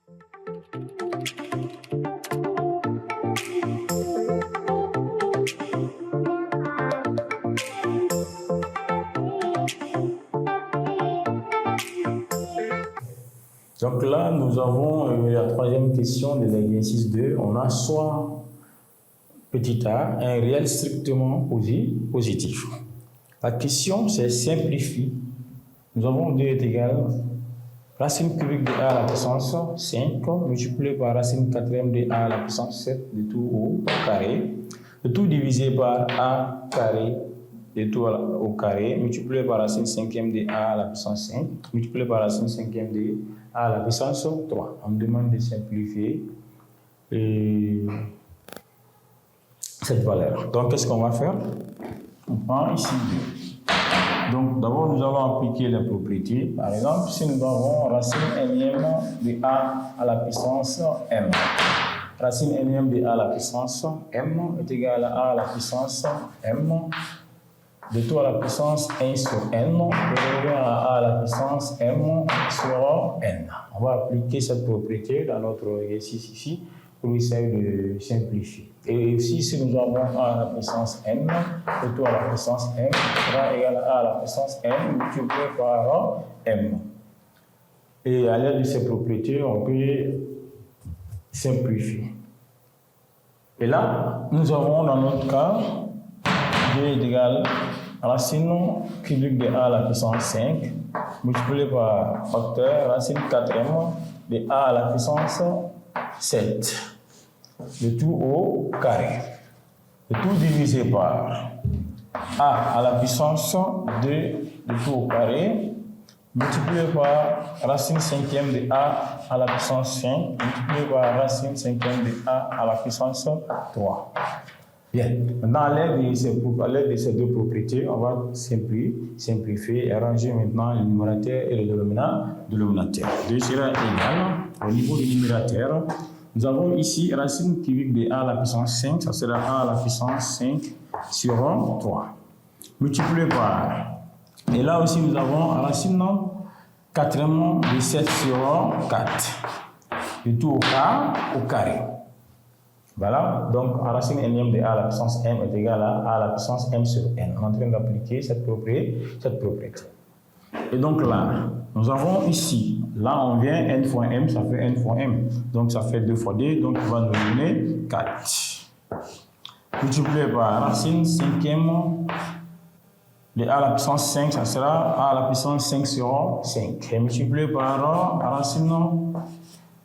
Donc là, nous avons la troisième question de l'exercice 2. On a soit petit a, un réel strictement positif. La question, c'est simplifie. Nous avons 2 est égal racine cubique de a à la puissance 5 multiplié par racine quatrième de a à la puissance 7 de tout au carré. Le tout divisé par a carré de tout au carré multiplié par racine cinquième de a à la puissance 5 multiplié par racine cinquième de a à la puissance 3. On me demande de simplifier cette valeur. Donc, qu'est-ce qu'on va faire? On prend ici 2. Donc, d'abord, nous allons appliquer les propriétés. Par exemple, si nous avons racine énième de a à la puissance m. Racine énième de a à la puissance m est égal à la puissance m de tout à la puissance 1 sur n, revient à la puissance m sur n. On va appliquer cette propriété dans notre exercice ici pour essayer de simplifier. Et aussi, si nous avons a à la puissance n, de tout à la puissance m sera égal à la puissance n multiplié par m. Et à l'aide de ces propriétés, on peut simplifier. Et là, nous avons dans notre cas 2 est égal à racine cubique de a à la puissance 5 multiplié par facteur racine quatrième de a à la puissance 7 de tout au carré. Le tout divisé par a à la puissance 2 de tout au carré multiplié par racine cinquième de a à la puissance 5 multiplié par racine cinquième de a à la puissance 3. Bien, maintenant à l'aide de ces 2 propriétés, on va simplifier et arranger maintenant le numérateur et le dénominateur. 2 sera égal au niveau du numérateur. Nous avons ici racine cubique de a à la puissance 5, ça sera a à la puissance 5 sur 3. Multiplié par, et là aussi nous avons racine quatrième de 7 sur 4. De tout au carré. Voilà, donc racine énième de a à la puissance m est égal à la puissance m sur n. On est en train d'appliquer cette propriété. Et donc là, nous avons ici, là on vient n fois m, ça fait n fois m. Donc ça fait 2 fois 2, donc il va nous donner 4. Multiplié par racine cinquième de a à la puissance 5, ça sera a à la puissance 5 sur 5. Et multiplié par racine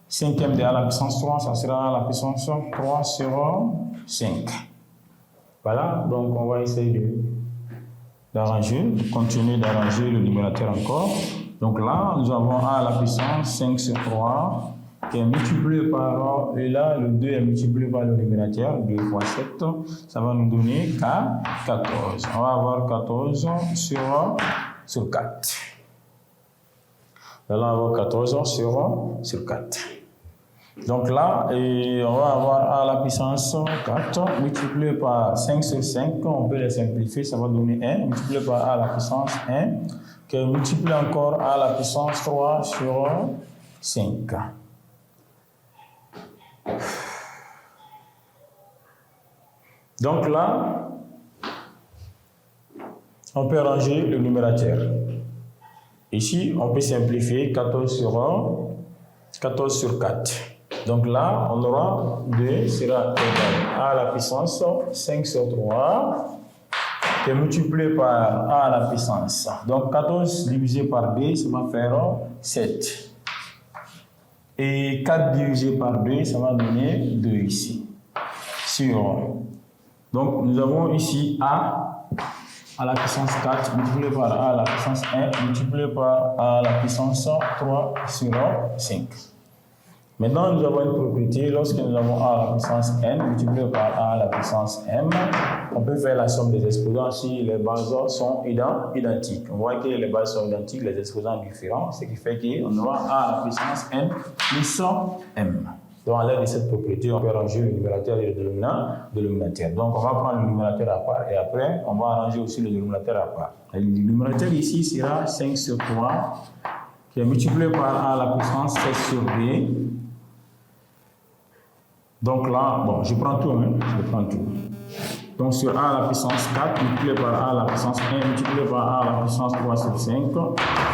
cinquième de a à la puissance 3, ça sera à la puissance 3 sur 5. Voilà, donc on va essayer de continuer d'arranger le numérateur encore. Donc là, nous avons a à la puissance 5 sur 3 qui est multiplié par, et là, le 2 est multiplié par le numérateur, 2 fois 7, ça va nous donner 14. On va avoir 14 sur 4. Là, on va avoir 14 sur 4. Donc là, on va avoir a à la puissance 4 multiplié par 5 sur 5, on peut les simplifier, ça va donner 1, multiplié par a à la puissance 1, qui est multiplié encore a à la puissance 3 sur 5. Donc là, on peut ranger le numérateur. Ici, on peut simplifier 14 sur 1, 14 sur 4. Donc là, on aura 2 sera égal à la puissance 5 sur 3 qui est multiplié par a à la puissance. Donc 14 divisé par 2, ça va faire 7. Et 4 divisé par 2, ça va donner 2 ici. Sur. Donc nous avons ici a à la puissance 4 multiplié par a à la puissance 1 multiplié par a à la puissance 3 sur 5. Maintenant, nous avons une propriété. Lorsque nous avons a à la puissance n multiplié par a à la puissance m, on peut faire la somme des exposants si les bases sont identiques. On voit que les bases sont identiques, les exposants différents, ce qui fait qu'on aura a à la puissance n plus m. Donc, à l'aide de cette propriété, on peut arranger le numérateur et le dénominateur. Donc, on va prendre le numérateur à part et après, on va arranger aussi le dénominateur à part. Le numérateur ici sera 5 sur 3 qui est multiplié par a à la puissance 7 sur b Donc là, bon, je prends tout, hein, je prends tout. Donc sur a à la puissance 4 multiplié par a à la puissance 1 multiplié par a à la puissance 3 sur 5,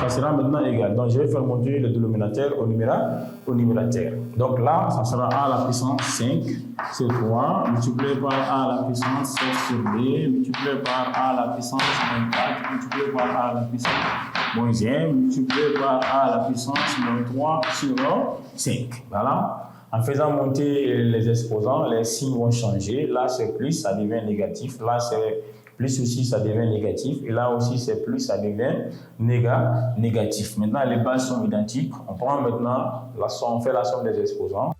ça sera maintenant égal. Donc je vais faire monter le dénominateur au numérateur. Donc là, ça sera a à la puissance 5 sur 3 multiplié par a à la puissance 7 sur 2 multiplié par a à la puissance 24 multiplié par a à la puissance moins 1 multiplié par a à la puissance moins 3 sur 5. Voilà. En faisant monter les exposants, les signes vont changer. Là, c'est plus, ça devient négatif. Là, c'est plus aussi, ça devient négatif. Et là aussi, c'est plus, ça devient négatif. Maintenant, les bases sont identiques. On prend maintenant la somme, on fait la somme des exposants.